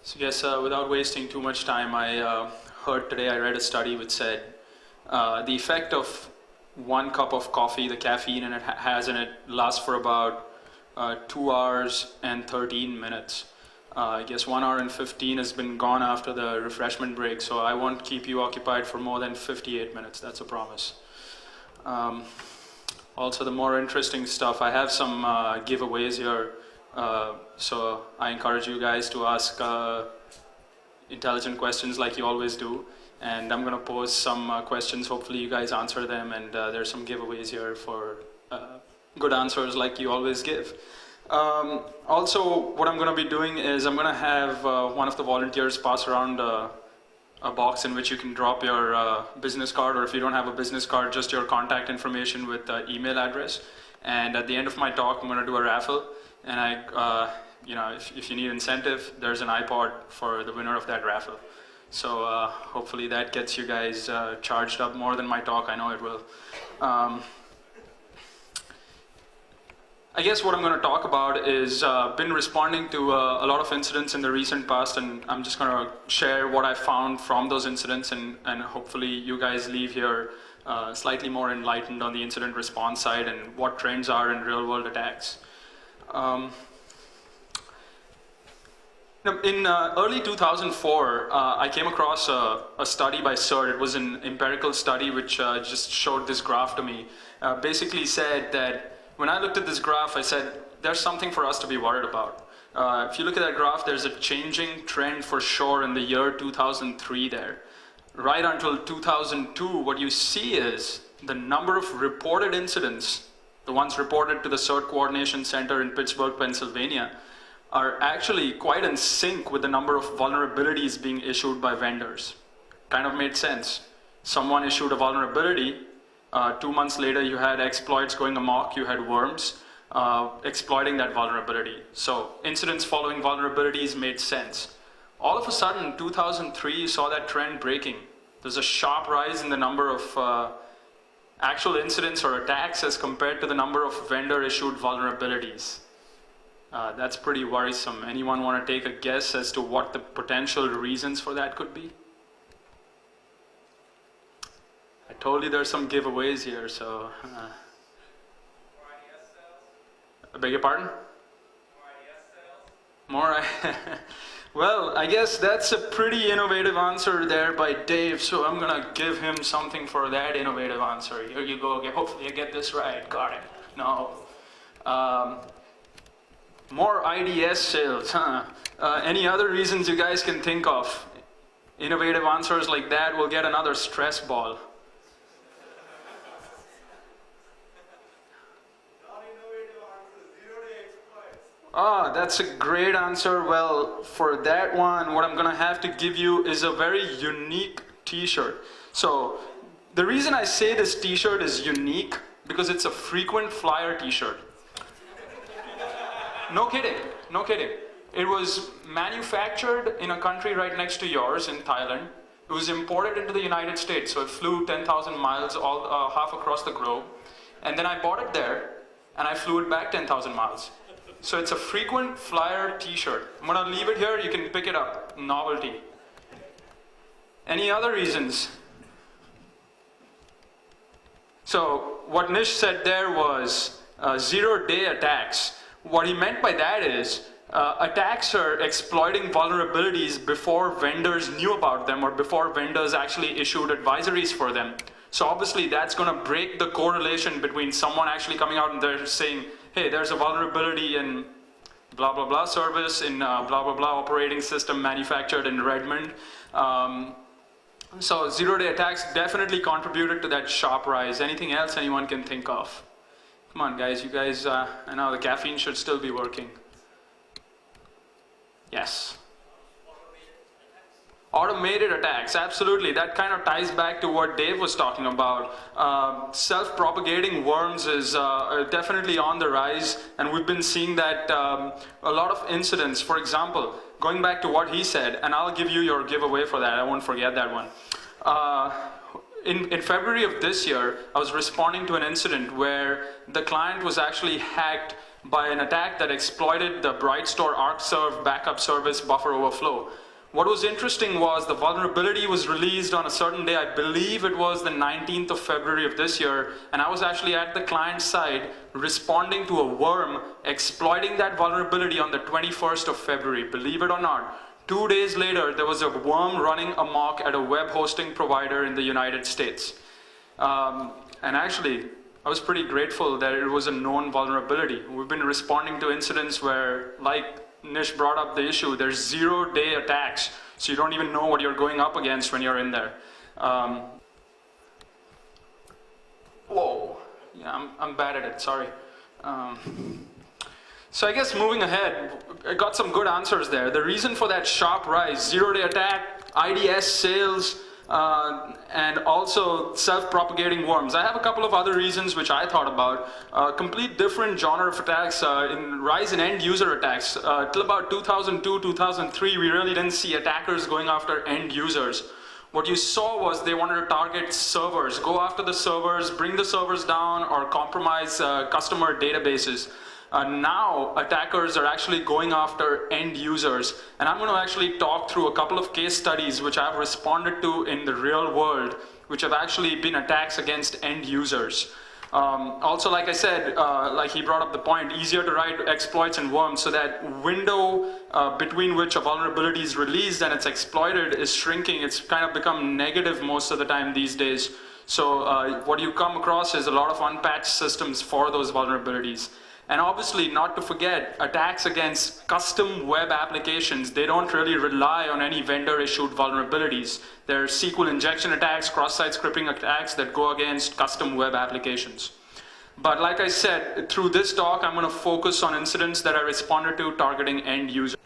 So yes, without wasting too much time, I heard today, I read a study which said the effect of 1 cup of coffee, the caffeine it has in it, lasts for about 2 hours and 13 minutes. I guess 1 hour and 15 has been gone after the refreshment break, so I won't keep you occupied for more than 58 minutes, that's a promise. Also, the more interesting stuff, I have some giveaways here, so I encourage you guys to ask intelligent questions like you always do. And I'm going to pose some questions, hopefully you guys answer them, and there's some giveaways here for good answers like you always give. Also, what I'm going to be doing is I'm going to have one of the volunteers pass around a box in which you can drop your business card, or if you don't have a business card, just your contact information with email address. And at the end of my talk, I'm going to do a raffle. And if you need incentive, there's an iPod for the winner of that raffle. So hopefully that gets you guys charged up more than my talk. I know it will. I guess what I'm going to talk about is been responding to a lot of incidents in the recent past, and I'm just going to share what I found from those incidents, and hopefully you guys leave here slightly more enlightened on the incident response side and what trends are in real-world attacks. In early 2004, I came across a study by CERT. It was an empirical study which just showed this graph to me. Basically said that when I looked at this graph, I said, there's something for us to be worried about. If you look at that graph, there's a changing trend for sure in the year 2003 there. Right until 2002, what you see is the number of reported incidents, the ones reported to the CERT Coordination Center in Pittsburgh, Pennsylvania, are actually quite in sync with the number of vulnerabilities being issued by vendors. Kind of made sense. Someone issued a vulnerability, 2 months later you had exploits going amok, you had worms exploiting that vulnerability. So incidents following vulnerabilities made sense. All of a sudden, in 2003, you saw that trend breaking. There's a sharp rise in the number of actual incidents or attacks as compared to the number of vendor-issued vulnerabilities. That's pretty worrisome. Anyone want to take a guess as to what the potential reasons for that could be? I told you there's some giveaways here, so... I beg your pardon? More Well, I guess that's a pretty innovative answer there by Dave, so I'm going to give him something for that innovative answer. Here you go. Hopefully I get this right. Got it. No. More IDS sales, huh? Any other reasons you guys can think of? Innovative answers like that will get another stress ball. Ah, that's a great answer. Well, for that one, what I'm going to have to give you is a very unique t-shirt. So, the reason I say this t-shirt is unique, because it's a frequent flyer t-shirt. No kidding, no kidding. It was manufactured in a country right next to yours, in Thailand. It was imported into the United States, so it flew 10,000 miles, half across the globe. And then I bought it there, and I flew it back 10,000 miles. So it's a frequent flyer t-shirt. I'm going to leave it here, you can pick it up. Novelty. Any other reasons? So what Nish said there was 0-day attacks. What he meant by that is attacks are exploiting vulnerabilities before vendors knew about them or before vendors actually issued advisories for them. So obviously that's going to break the correlation between someone actually coming out and they're saying, hey, there's a vulnerability in blah, blah, blah service, in blah, blah, blah operating system manufactured in Redmond. So 0-day attacks definitely contributed to that sharp rise. Anything else anyone can think of? Come on, guys. You guys, I know the caffeine should still be working. Yes. Automated attacks, absolutely. That kind of ties back to what Dave was talking about. Self-propagating worms is definitely on the rise, and we've been seeing that a lot of incidents. For example, going back to what he said, and I'll give you your giveaway for that. I won't forget that one. In February of this year, I was responding to an incident where the client was actually hacked by an attack that exploited the BrightStore ArcServe backup service buffer overflow. What was interesting was the vulnerability was released on a certain day. I believe it was the 19th of February of this year, and I was actually at the client side responding to a worm exploiting that vulnerability on the 21st of February. Believe it or not, 2 days later, there was a worm running amok at a web hosting provider in the United States. And actually, I was pretty grateful that it was a known vulnerability. We've been responding to incidents where, like Nish brought up the issue, there's 0-day attacks, so you don't even know what you're going up against when you're in there. Whoa, yeah, I'm bad at it, sorry. So I guess moving ahead, I got some good answers there. The reason for that sharp rise, 0-day attack, IDS sales, and also self-propagating worms. I have a couple of other reasons which I thought about. Complete different genre of attacks, rise in end-user attacks. Till about 2002, 2003, we really didn't see attackers going after end users. What you saw was they wanted to target servers, go after the servers, bring the servers down, or compromise customer databases. Now attackers are actually going after end users, and I'm going to actually talk through a couple of case studies which I've responded to in the real world, which have actually been attacks against end users. Also, like I said, like he brought up the point, easier to write exploits and worms, so that window between which a vulnerability is released and it's exploited is shrinking. It's kind of become negative most of the time these days. So what you come across is a lot of unpatched systems for those vulnerabilities. And obviously, not to forget, attacks against custom web applications, they don't really rely on any vendor-issued vulnerabilities. There are SQL injection attacks, cross-site scripting attacks that go against custom web applications. But like I said, through this talk, I'm going to focus on incidents that I responded to targeting end users.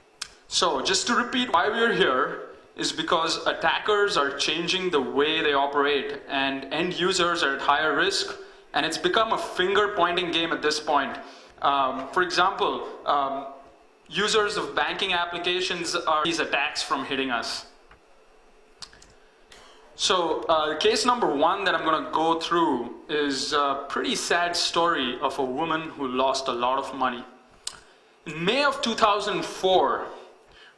So just to repeat why we're here is because attackers are changing the way they operate, and end users are at higher risk, and it's become a finger-pointing game at this point. For example, users of banking applications are these attacks from hitting us. So case number one that I'm going to go through is a pretty sad story of a woman who lost a lot of money. In May of 2004,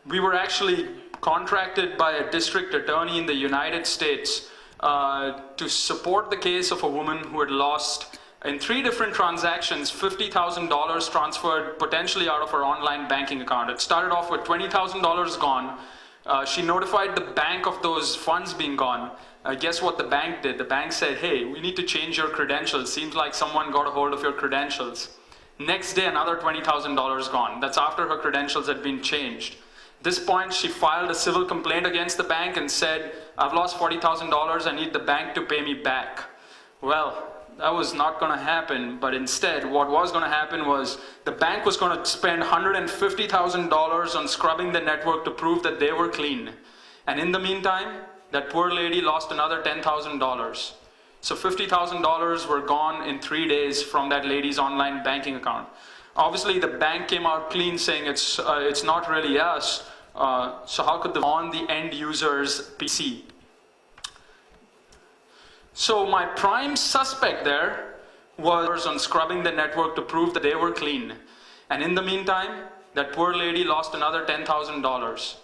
we were actually contracted by a district attorney in the United States to support the case of a woman who had lost, in 3 different transactions, $50,000 transferred potentially out of her online banking account. It started off with $20,000 gone. She notified the bank of those funds being gone. Guess what the bank did? The bank said, hey, we need to change your credentials. Seems like someone got a hold of your credentials. Next day, another $20,000 gone. That's after her credentials had been changed. At this point, she filed a civil complaint against the bank and said, I've lost $40,000. I need the bank to pay me back. Well, that was not going to happen, but instead what was going to happen was the bank was going to spend $150,000 on scrubbing the network to prove that they were clean. And in the meantime, that poor lady lost another $10,000. So $50,000 were gone in 3 days from that lady's online banking account. Obviously, the bank came out clean saying it's not really us, so how could on the end user's PC? So my prime suspect there was on scrubbing the network to prove that they were clean. And in the meantime, that poor lady lost another $10,000.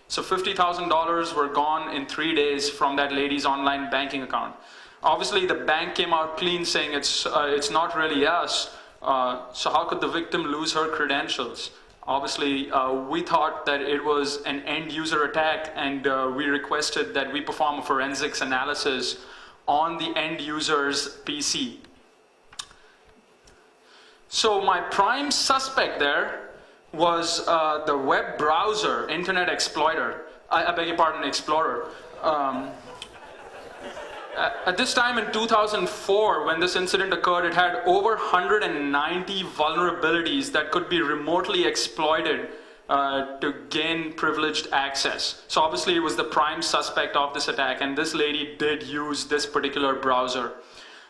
So $50,000 were gone in 3 days from that lady's online banking account. Obviously, the bank came out clean saying it's not really us, so how could the victim lose her credentials? Obviously, we thought that it was an end user attack, and we requested that we perform a forensics analysis on the end user's PC. So my prime suspect there was the web browser, Internet Explorer. I beg your pardon, Explorer. At this time in 2004, when this incident occurred, it had over 190 vulnerabilities that could be remotely exploited to gain privileged access. So obviously it was the prime suspect of this attack, and this lady did use this particular browser.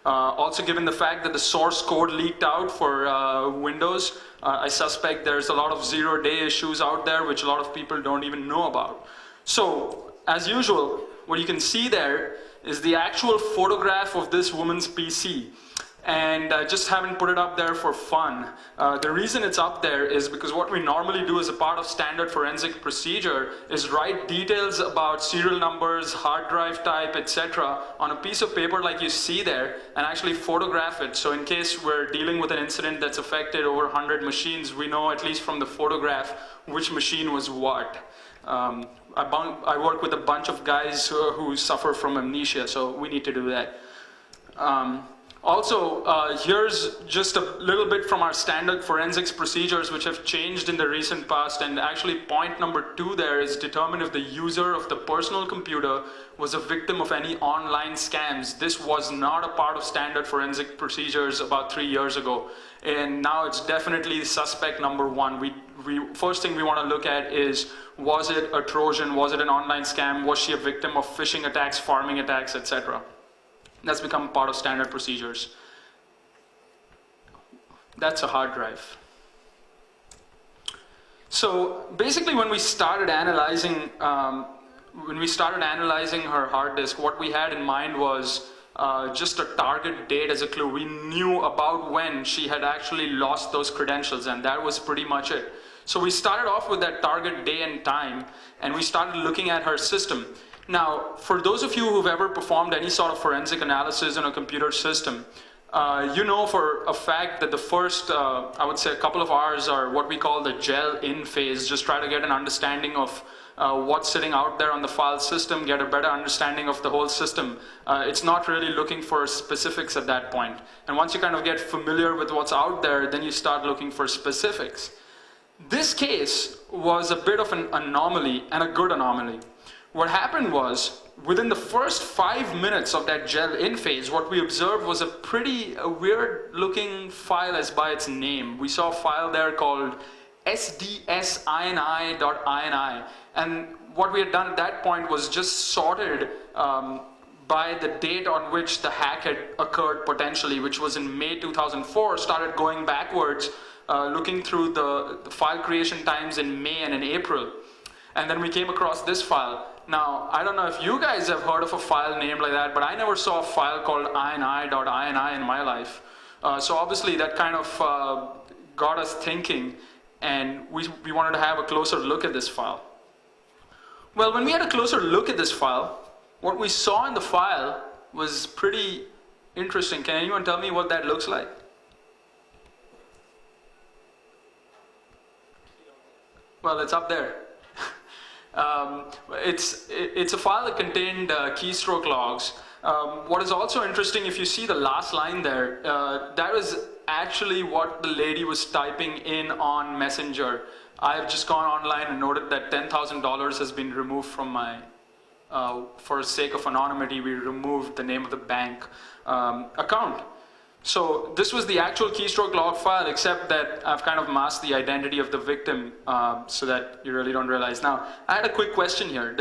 Also, given the fact that the source code leaked out for Windows, I suspect there's a lot of zero-day issues out there which a lot of people don't even know about. So, as usual, what you can see there is the actual photograph of this woman's PC. and just haven't put it up there for fun. The reason it's up there is because what we normally do as a part of standard forensic procedure is write details about serial numbers, hard drive type, etc. on a piece of paper like you see there, and actually photograph it. So in case we're dealing with an incident that's affected over 100 machines, we know at least from the photograph which machine was what. I work with a bunch of guys who suffer from amnesia, so we need to do that. Also, here's just a little bit from our standard forensics procedures which have changed in the recent past, and actually point number 2 there is determine if the user of the personal computer was a victim of any online scams. This was not a part of standard forensic procedures about 3 years ago, and now it's definitely suspect number 1. First thing we want to look at is, was it a Trojan, was it an online scam, was she a victim of phishing attacks, farming attacks, etc. That's become part of standard procedures. That's a hard drive. So basically when we started analyzing her hard disk, what we had in mind was just a target date as a clue. We knew about when she had actually lost those credentials, and that was pretty much it. So we started off with that target day and time, and we started looking at her system. Now, for those of you who've ever performed any sort of forensic analysis in a computer system, you know for a fact that the first, I would say a couple of hours are what we call the gel-in phase. Just try to get an understanding of what's sitting out there on the file system, get a better understanding of the whole system. It's not really looking for specifics at that point. And once you kind of get familiar with what's out there, then you start looking for specifics. This case was a bit of an anomaly, and a good anomaly. What happened was, within the first 5 minutes of that gel-in phase, what we observed was a pretty weird-looking file as by its name. We saw a file there called sdsini.ini, and what we had done at that point was just sorted by the date on which the hack had occurred potentially, which was in May 2004, started going backwards, looking through the file creation times in May and in April. And then we came across this file. Now, I don't know if you guys have heard of a file named like that, but I never saw a file called ini.ini in my life. So obviously that kind of got us thinking, and we wanted to have a closer look at this file. Well, when we had a closer look at this file, what we saw in the file was pretty interesting. Can anyone tell me what that looks like? Well, it's up there. It's a file that contained keystroke logs. What is also interesting, if you see the last line there, that was actually what the lady was typing in on Messenger. I've just gone online and noted that $10,000 has been removed from my, for sake of anonymity, we removed the name of the bank account. So this was the actual keystroke log file, except that I've kind of masked the identity of the victim so that you really don't realize. Now, I had a quick question here.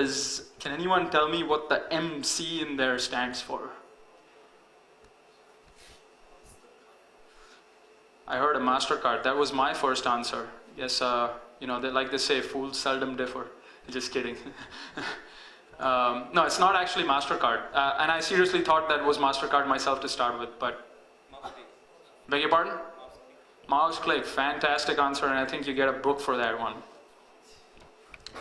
Can anyone tell me what the MC in there stands for? I heard a MasterCard. That was my first answer. Yes, you know, like they say, fools seldom differ. Just kidding. No, it's not actually MasterCard. And I seriously thought that was MasterCard myself to start with, but beg your pardon? Mouse click, fantastic answer, and I think you get a book for that one.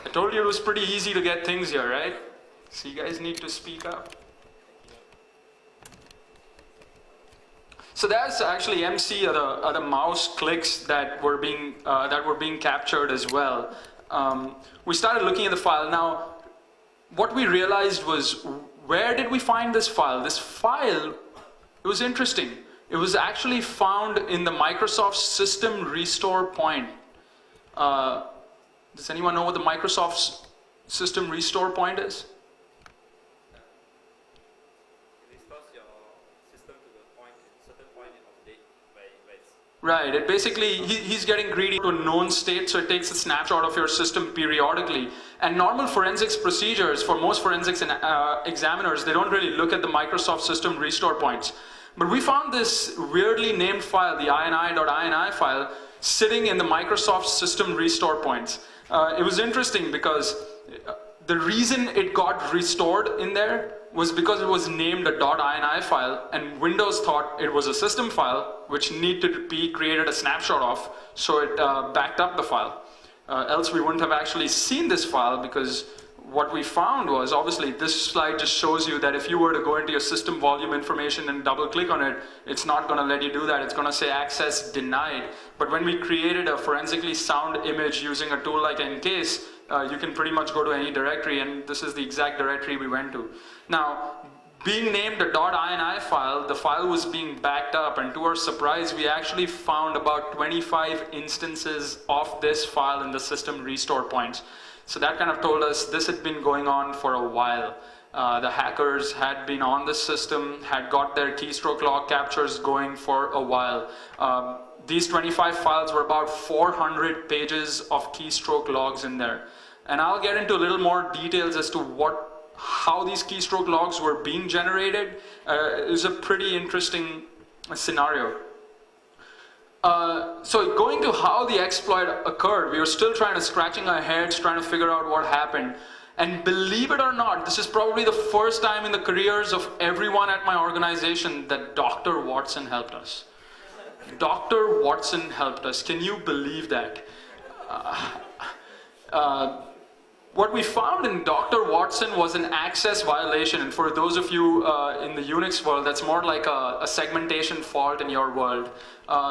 I told you it was pretty easy to get things here, right? So you guys need to speak up. So that's actually MC, are the mouse clicks that were being captured as well. We started looking at the file. Now, what we realized was, where did we find this file? This file, it was interesting. It was actually found in the Microsoft System Restore Point. Does anyone know what the Microsoft System Restore Point is? It restores your system to the point, certain point of date where it's... Right, it basically, he's getting greedy to a known state, so it takes a snapshot of your system periodically. And normal forensics procedures, for most forensics examiners, they don't really look at the Microsoft System Restore Points. But we found this weirdly named file, the ini.ini file, sitting in the Microsoft System Restore Points. It was interesting because the reason it got restored in there was because it was named a .ini file, and Windows thought it was a system file which needed to be created a snapshot of, so it backed up the file. Else we wouldn't have actually seen this file, because what we found was, obviously this slide just shows you that if you were to go into your system volume information and double click on it, it's not going to let you do that. It's going to say access denied. But when we created a forensically sound image using a tool like Encase, you can pretty much go to any directory, and this is the exact directory we went to. Now, being named a .ini file, the file was being backed up, and to our surprise, we actually found about 25 instances of this file in the system restore points. So that kind of told us this had been going on for a while. The hackers had been on the system, had got their keystroke log captures going for a while. These 25 files were about 400 pages of keystroke logs in there. And I'll get into a little more details as to how these keystroke logs were being generated. It was a pretty interesting scenario. So going to how the exploit occurred, we were still scratching our heads, trying to figure out what happened. And believe it or not, this is probably the first time in the careers of everyone at my organization that Dr. Watson helped us. Dr. Watson helped us. Can you believe that? What we found in Dr. Watson was an access violation, and for those of you in the Unix world, that's more like a segmentation fault in your world.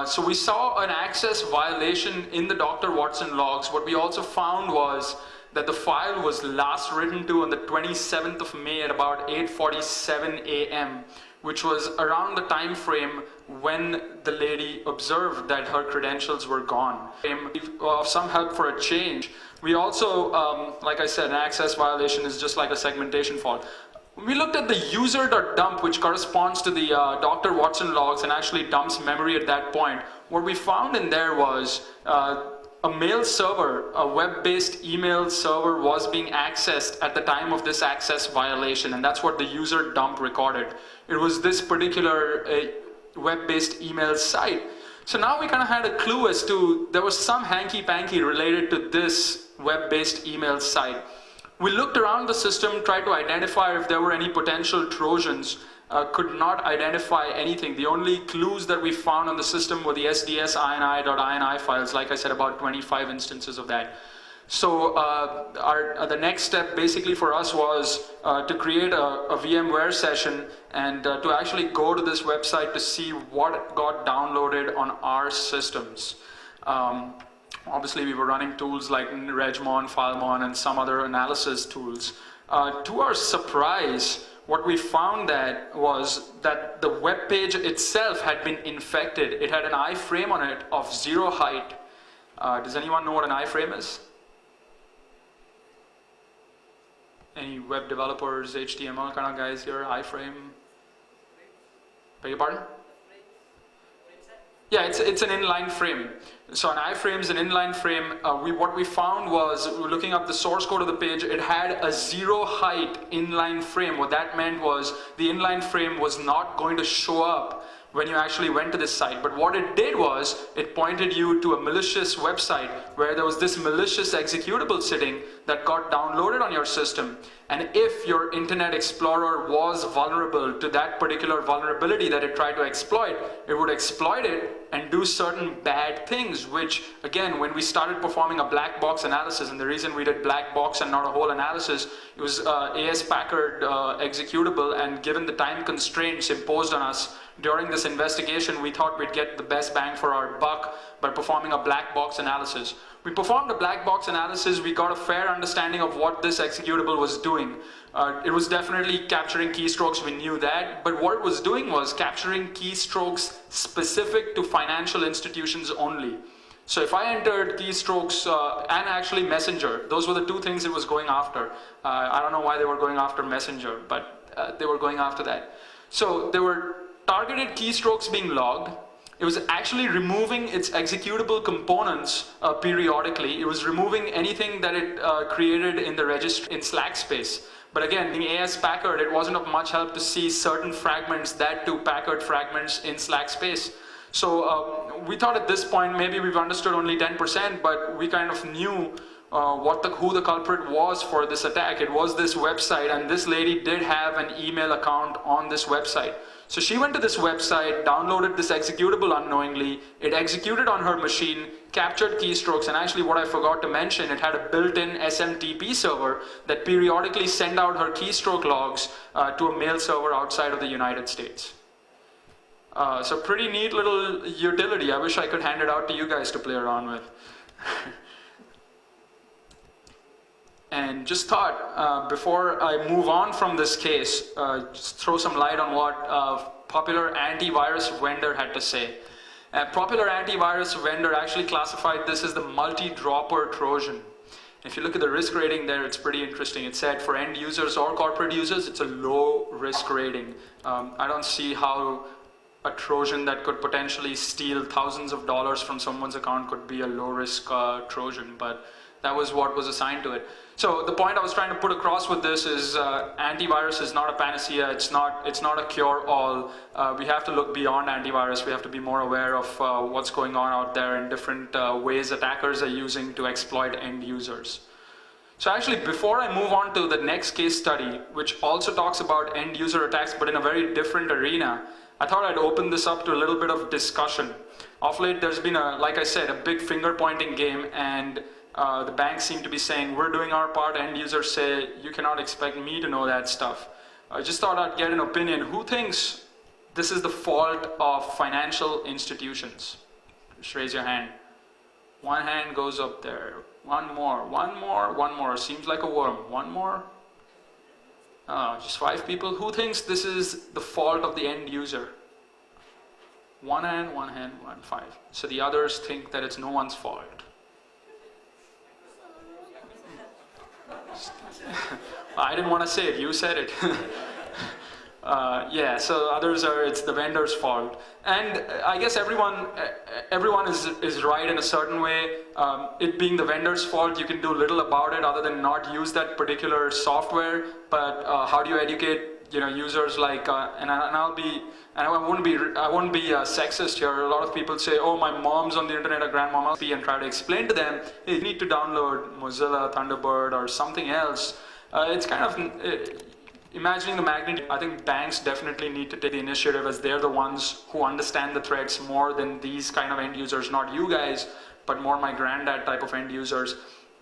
So we saw an access violation in the Dr. Watson logs. What we also found was that the file was last written to on the 27th of May at about 8:47 a.m., which was around the time frame when the lady observed that her credentials were gone. Of some help for a change. We also, like I said, an access violation is just like a segmentation fault. We looked at the user.dump, which corresponds to the Dr. Watson logs and actually dumps memory at that point. What we found in there was a mail server, a web-based email server was being accessed at the time of this access violation, and that's what the user dump recorded. It was this particular web-based email site. So now we kind of had a clue as to there was some hanky-panky related to this web-based email site. We looked around the system, tried to identify if there were any potential Trojans, could not identify anything. The only clues that we found on the system were the SDS ini.ini files, like I said, about 25 instances of that. So the next step basically for us was to create a VMware session and to actually go to this website to see what got downloaded on our systems. Obviously, we were running tools like Regmon, FileMon, and some other analysis tools. To our surprise, what we found was that the web page itself had been infected. It had an iframe on it of 0 height. Does anyone know what an iframe is? Any web developers, HTML kind of guys here? iframe? Beg your pardon? Yeah, it's an inline frame. So an iframe is an inline frame. What we found was, looking up the source code of the page, it had a 0 height inline frame. What that meant was the inline frame was not going to show up when you actually went to this site. But what it did was, it pointed you to a malicious website where there was this malicious executable sitting that got downloaded on your system. And if your Internet Explorer was vulnerable to that particular vulnerability that it tried to exploit, it would exploit it and do certain bad things, which, again, when we started performing a black box analysis, and the reason we did black box and not a whole analysis, it was AS Packard executable, and given the time constraints imposed on us during this investigation, we thought we'd get the best bang for our buck by performing a black box analysis. We performed a black box analysis. We got a fair understanding of what this executable was doing. It was definitely capturing keystrokes, we knew that, but what it was doing was capturing keystrokes specific to financial institutions only. So if I entered keystrokes and actually Messenger, those were the two things it was going after. I don't know why they were going after Messenger, but they were going after that. So there were targeted keystrokes being logged. It was actually removing its executable components periodically. It was removing anything that it created in the registry in Slack space. But again, in AS Packard, it wasn't of much help to see certain fragments, that to Packard fragments in Slack space. So we thought at this point, maybe we've understood only 10%, but we kind of knew who the culprit was for this attack. It was this website, and this lady did have an email account on this website. So she went to this website, downloaded this executable unknowingly, it executed on her machine, captured keystrokes, and actually what I forgot to mention, it had a built-in SMTP server that periodically sent out her keystroke logs to a mail server outside of the United States. So pretty neat little utility. I wish I could hand it out to you guys to play around with. And just thought, before I move on from this case, just throw some light on what a popular antivirus vendor had to say. A popular antivirus vendor actually classified this as the multi-dropper Trojan. If you look at the risk rating there, it's pretty interesting. It said for end users or corporate users, it's a low risk rating. I don't see how a Trojan that could potentially steal thousands of dollars from someone's account could be a low risk Trojan, but that was what was assigned to it. So the point I was trying to put across with this is antivirus is not a panacea. It's not a cure-all. We have to look beyond antivirus. We have to be more aware of what's going on out there and different ways attackers are using to exploit end users. So actually, before I move on to the next case study, which also talks about end user attacks, but in a very different arena, I thought I'd open this up to a little bit of discussion. Of late, there's been, like I said, a big finger-pointing game, and the banks seem to be saying, we're doing our part. End users say, you cannot expect me to know that stuff. I just thought I'd get an opinion. Who thinks this is the fault of financial institutions? Just raise your hand. One hand goes up there. One more, one more, one more. Seems like a worm. One more. Just 5 people. Who thinks this is the fault of the end user? One hand, 5. So the others think that it's no one's fault. I didn't want to say it, you said it. Yeah, so others are, it's the vendor's fault. And I guess everyone is right in a certain way. It being the vendor's fault, you can do little about it other than not use that particular software. But how do you educate, users like, I won't be sexist here. A lot of people say, oh, my mom's on the internet, or grandmama, and try to explain to them, hey, you need to download Mozilla, Thunderbird, or something else. It's kind of imagining the magnitude. I think banks definitely need to take the initiative, as they're the ones who understand the threats more than these kind of end users, not you guys, but more my granddad type of end users.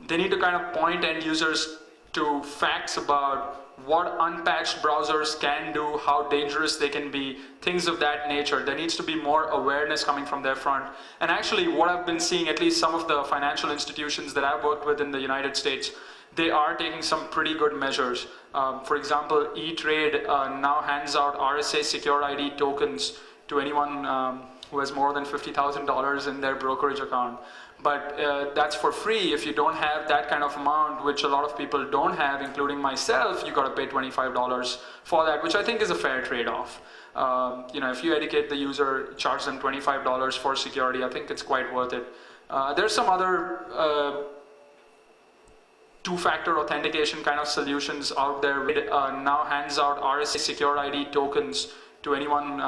They need to kind of point end users to facts about what unpatched browsers can do, how dangerous they can be, things of that nature. There needs to be more awareness coming from their front. And actually, what I've been seeing, at least some of the financial institutions that I've worked with in the United States, they are taking some pretty good measures. For example, E-Trade now hands out RSA Secure ID tokens to anyone who has more than $50,000 in their brokerage account. But that's for free. If you don't have that kind of amount, which a lot of people don't have, including myself, you got to pay $25 for that, which I think is a fair trade-off. If you educate the user, charge them $25 for security, I think it's quite worth it. There's some other two-factor authentication kind of solutions out there. Now hands out RSA Secure ID tokens to anyone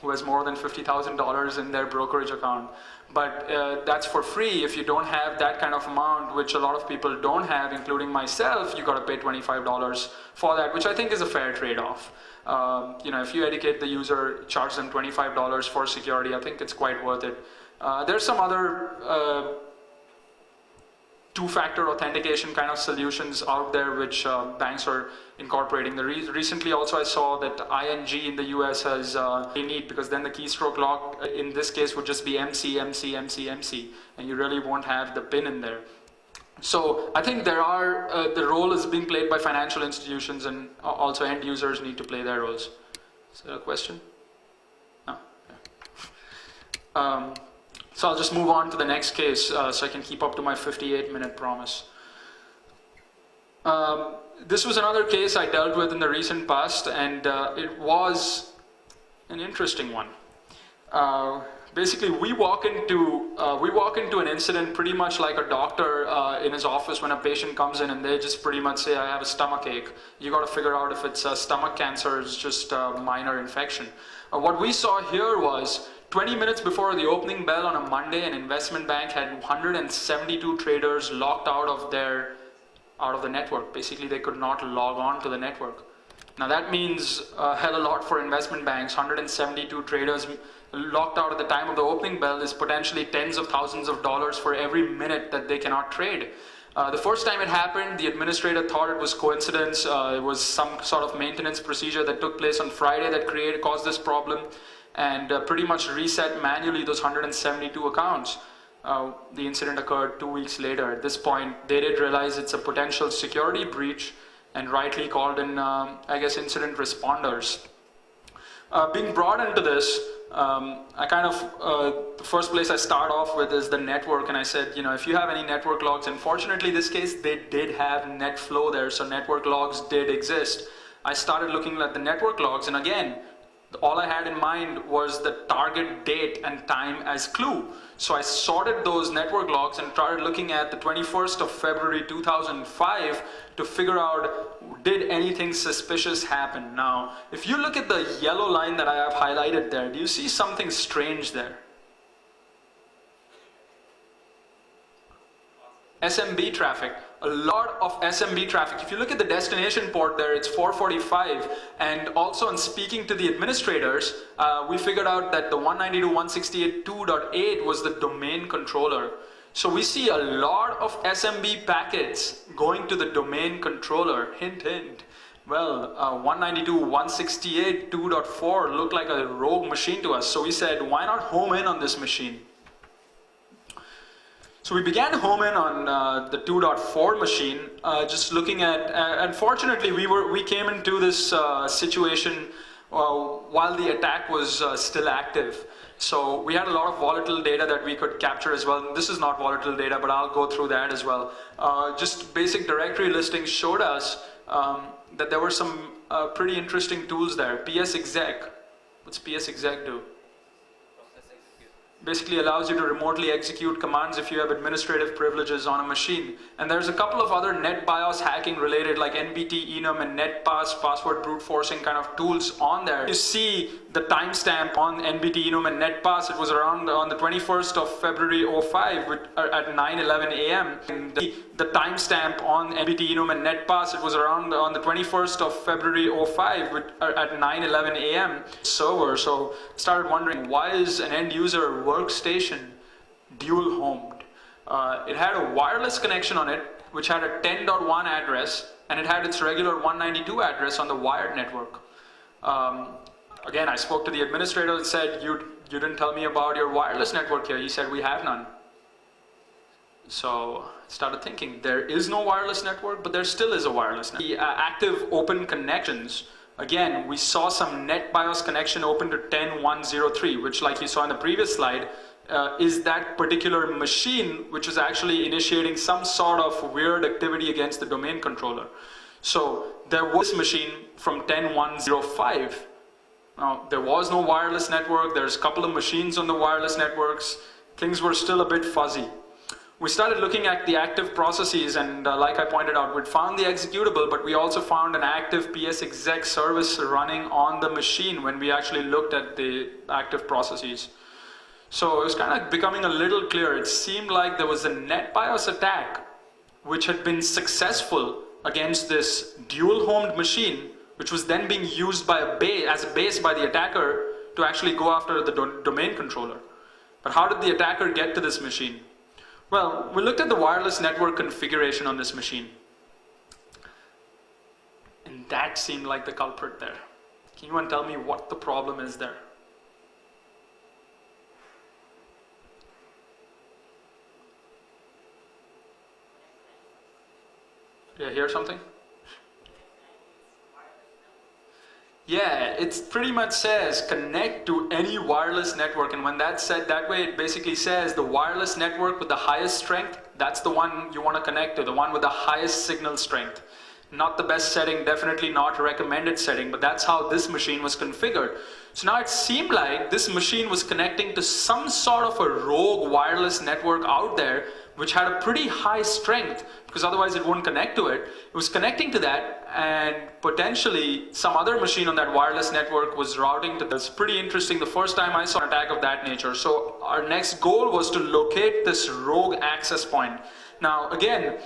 who has more than $50,000 in their brokerage account. But that's for free. If you don't have that kind of amount, which a lot of people don't have, including myself, you got to pay $25 for that, which I think is a fair trade-off. If you educate the user, charge them $25 for security, I think it's quite worth it. There's some other two-factor authentication kind of solutions out there which banks are incorporating. Recently also I saw that ING in the US has neat, because then the keystroke lock in this case would just be MC, MC, MC, MC, and you really won't have the PIN in there. So I think there are, the role is being played by financial institutions, and also end users need to play their roles. Is there a question? No? Yeah. So I'll just move on to the next case so I can keep up to my 58-minute promise. This was another case I dealt with in the recent past, and it was an interesting one. Basically, we walk into an incident pretty much like a doctor in his office when a patient comes in and they just pretty much say, I have a stomach ache. You got to figure out if it's stomach cancer or it's just a minor infection. What we saw here was 20 minutes before the opening bell on a Monday, an investment bank had 172 traders locked out of the network. Basically, they could not log on to the network. Now that means a hell of a lot for investment banks. 172 traders locked out at the time of the opening bell is potentially tens of thousands of dollars for every minute that they cannot trade. The first time it happened, the administrator thought it was coincidence. It was some sort of maintenance procedure that took place on Friday that caused this problem, and pretty much reset manually those 172 accounts. The incident occurred 2 weeks later. At this point, they did realize it's a potential security breach and rightly called in, I guess, incident responders. Being brought into this, I kind of, the first place I start off with is the network, and I said, if you have any network logs, unfortunately in this case, they did have net flow there, so network logs did exist. I started looking at the network logs, and again, all I had in mind was the target date and time as clue. So I sorted those network logs and started looking at the 21st of February 2005 to figure out, did anything suspicious happen? Now, if you look at the yellow line that I have highlighted there, do you see something strange there? SMB traffic. A lot of SMB traffic. If you look at the destination port there, it's 445. And also in speaking to the administrators, we figured out that the 192.168.2.8 was the domain controller. So we see a lot of SMB packets going to the domain controller. Hint, hint. Well, 192.168.2.4 looked like a rogue machine to us. So we said, why not home in on this machine? So we began to home in on the 2.4 machine, just looking at, unfortunately we came into this situation while the attack was still active. So we had a lot of volatile data that we could capture as well. This is not volatile data, but I'll go through that as well. Just basic directory listings showed us that there were some pretty interesting tools there. PSExec, what's PSExec do? Basically allows you to remotely execute commands if you have administrative privileges on a machine. And there's a couple of other NetBIOS hacking related like NBT enum and NetPass, password brute forcing kind of tools on there. You see the timestamp on NBT enum and NetPass, it was around on the 21st of February 05 at 9:11 a.m. And the timestamp on NBT enum and NetPass, it was around on the 21st of February 05 at 9:11 a.m. server. So started wondering, why is an end user workstation dual homed? It had a wireless connection on it, which had a 10.1 address, and it had its regular 192 address on the wired network. Again, I spoke to the administrator and said, you didn't tell me about your wireless network here. He said, we have none. So I started thinking, there is no wireless network, but there still is a wireless network. The active open connections, again, we saw some NetBIOS connection open to 10.103, which, like you saw in the previous slide, is that particular machine which is actually initiating some sort of weird activity against the domain controller. So there was this machine from 10.105. Now, there was no wireless network. There's a couple of machines on the wireless networks. Things were still a bit fuzzy. We started looking at the active processes, and like I pointed out, we'd found the executable, but we also found an active PSExec service running on the machine when we actually looked at the active processes. So it was kind of becoming a little clear. It seemed like there was a NetBIOS attack which had been successful against this dual-homed machine, which was then being used by as a base by the attacker to actually go after the domain controller. But how did the attacker get to this machine? Well, we looked at the wireless network configuration on this machine, and that seemed like the culprit there. Can anyone tell me what the problem is there? Did I hear something? Yeah, it pretty much says connect to any wireless network, and when that's said that way, it basically says the wireless network with the highest strength, that's the one you want to connect to, the one with the highest signal strength. Not the best setting, definitely not recommended setting, but that's how this machine was configured. So now it seemed like this machine was connecting to some sort of a rogue wireless network out there, which had a pretty high strength, because otherwise it wouldn't connect to it. It was connecting to that, and potentially some other machine on that wireless network was routing to this. Pretty interesting, the first time I saw an attack of that nature. So our next goal was to locate this rogue access point. Now again,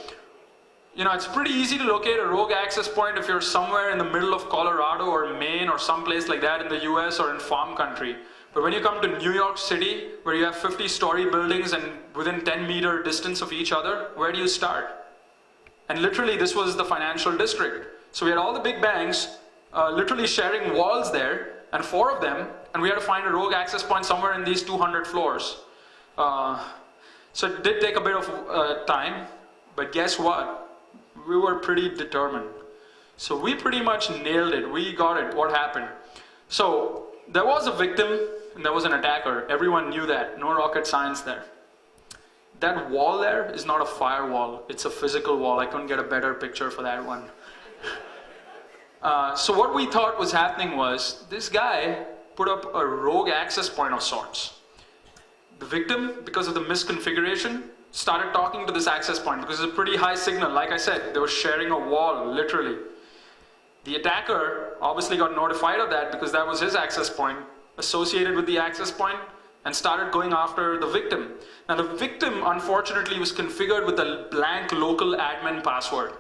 it's pretty easy to locate a rogue access point if you're somewhere in the middle of Colorado or Maine or someplace like that in the US or in farm country. But when you come to New York City, where you have 50-story buildings and within 10-meter distance of each other, where do you start? And literally this was the financial district. So we had all the big banks literally sharing walls there, and 4 of them, and we had to find a rogue access point somewhere in these 200 floors. So it did take a bit of time, but guess what? We were pretty determined. So we pretty much nailed it. We got it. What happened? So there was a victim and there was an attacker. Everyone knew that. No rocket science there. That wall there is not a firewall. It's a physical wall. I couldn't get a better picture for that one. So what we thought was happening was this guy put up a rogue access point of sorts. The victim, because of the misconfiguration, started talking to this access point because it's a pretty high signal. Like I said, they were sharing a wall, literally. The attacker obviously got notified of that because that was his access point, associated with the access point, and started going after the victim. Now the victim, unfortunately, was configured with a blank local admin password.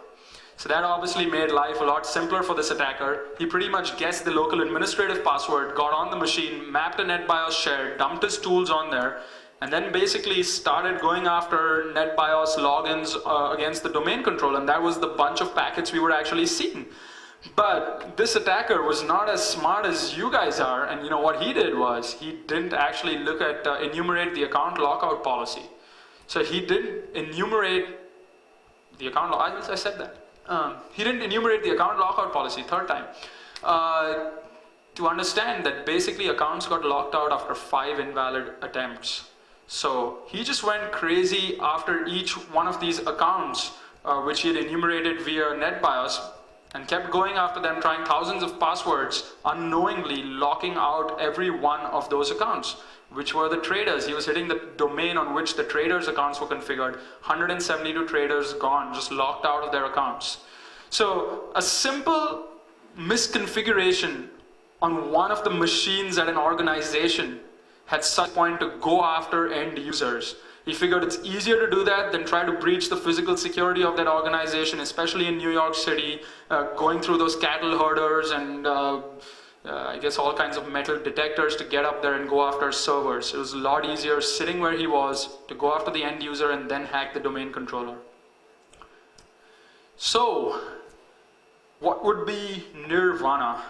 So that obviously made life a lot simpler for this attacker. He pretty much guessed the local administrative password, got on the machine, mapped a NetBIOS share, dumped his tools on there, and then basically started going after NetBIOS logins against the domain control, and that was the bunch of packets we were actually seeing. But this attacker was not as smart as you guys are, and what he did was, he didn't actually look at enumerate the account lockout policy. So he didn't enumerate the account, I said that. He didn't enumerate the account lockout policy, third time. To understand that basically accounts got locked out after 5 invalid attempts. So he just went crazy after each one of these accounts, which he had enumerated via NetBIOS, and kept going after them, trying thousands of passwords, unknowingly locking out every one of those accounts, which were the traders. He was hitting the domain on which the traders' accounts were configured. 172 traders gone, just locked out of their accounts. So a simple misconfiguration on one of the machines at an organization had such a point to go after end users. He figured it's easier to do that than try to breach the physical security of that organization, especially in New York City, going through those cattle herders and I guess all kinds of metal detectors to get up there and go after servers. It was a lot easier sitting where he was to go after the end user and then hack the domain controller. So, what would be nirvana?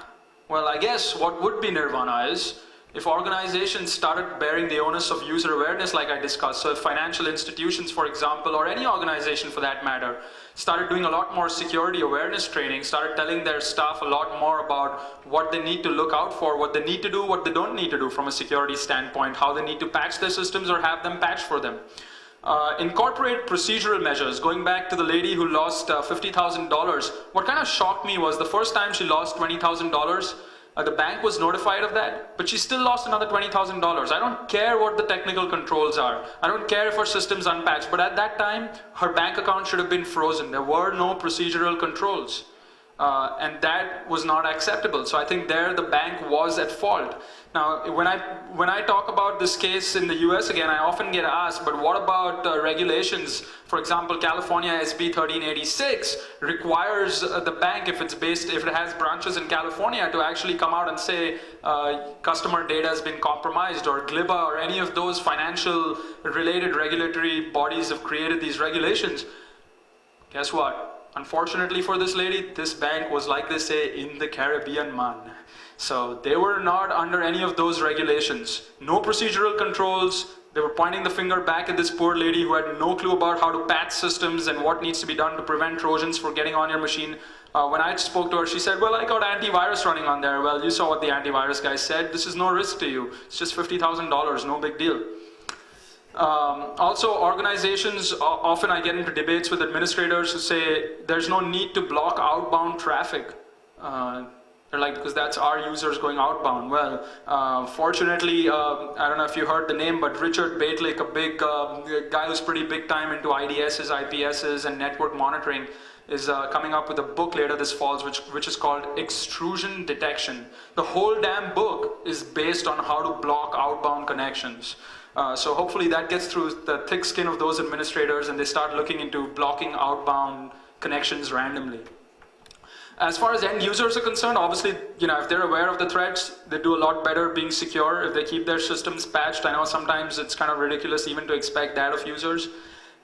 Well, I guess what would be nirvana is if organizations started bearing the onus of user awareness like I discussed. So if financial institutions, for example, or any organization for that matter, started doing a lot more security awareness training, started telling their staff a lot more about what they need to look out for, what they need to do, what they don't need to do from a security standpoint, how they need to patch their systems or have them patched for them. Incorporate procedural measures. Going back to the lady who lost $50,000, what kind of shocked me was the first time she lost $20,000, the bank was notified of that, but she still lost another $20,000. I don't care what the technical controls are. I don't care if her system's unpatched, but at that time, her bank account should have been frozen. There were no procedural controls. And that was not acceptable. So I think there the bank was at fault. Now, when I talk about this case in the US again, I often get asked, but what about regulations? For example, California SB 1386 requires the bank, if it has branches in California, to actually come out and say customer data has been compromised, or GLIBA or any of those financial related regulatory bodies have created these regulations. Guess what? Unfortunately for this lady, this bank was, like they say, in the Caribbean, man. So they were not under any of those regulations. No procedural controls. They were pointing the finger back at this poor lady who had no clue about how to patch systems and what needs to be done to prevent Trojans from getting on your machine. When I spoke to her, she said, well, I got antivirus running on there. Well, you saw what the antivirus guy said. This is no risk to you. It's just $50,000, no big deal. Also, organizations, often I get into debates with administrators who say there's no need to block outbound traffic. They're like, because that's our users going outbound. Well, fortunately, I don't know if you heard the name, but Rohyt Bel, a big guy who's pretty big time into IDSs, IPSs, and network monitoring, is coming up with a book later this fall, which is called Extrusion Detection. The whole damn book is based on how to block outbound connections. So hopefully that gets through the thick skin of those administrators and they start looking into blocking outbound connections randomly. As far as end users are concerned, obviously, if they're aware of the threats, they do a lot better being secure. If they keep their systems patched, I know sometimes it's kind of ridiculous even to expect that of users.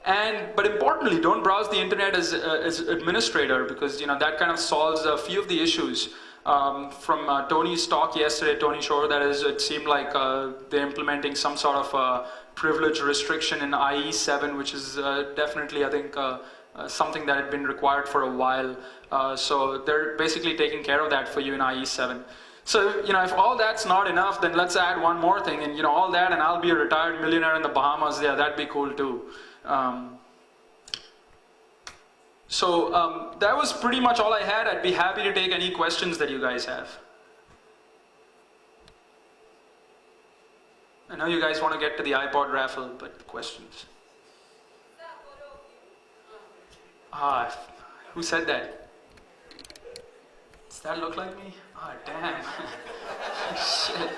But importantly, don't browse the internet as administrator, because that kind of solves a few of the issues. From Tony's talk yesterday, Tony Shore, that is, it seemed like they're implementing some sort of privilege restriction in IE7, which is definitely, I think, something that had been required for a while. So they're basically taking care of that for you in IE7. So, if all that's not enough, then let's add one more thing, and all that, and I'll be a retired millionaire in the Bahamas. Yeah, that'd be cool too. That was pretty much all I had. I'd be happy to take any questions that you guys have. I know you guys want to get to the iPod raffle, but questions? Who said that? Does that look like me? Ah, damn. Shit.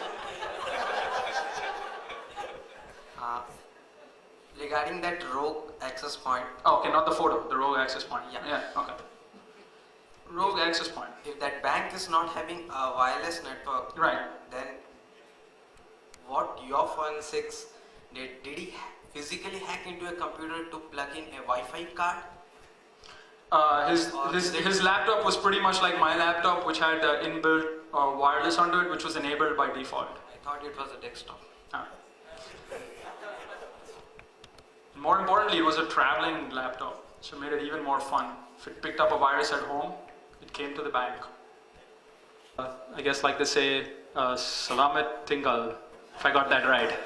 Regarding that rogue access point. Oh, okay, not the photo, the rogue access point. Yeah, okay. Rogue access point. If that bank is not having a wireless network, right, then what your forensics did he physically hack into a computer to plug in a Wi-Fi card? His laptop was pretty much like my laptop, which had inbuilt wireless onto it, which was enabled by default. I thought it was a desktop. More importantly, it was a traveling laptop, so it made it even more fun. If it picked up a virus at home, it came to the bank. I guess like they say, Salamat Tinggal, if I got that right.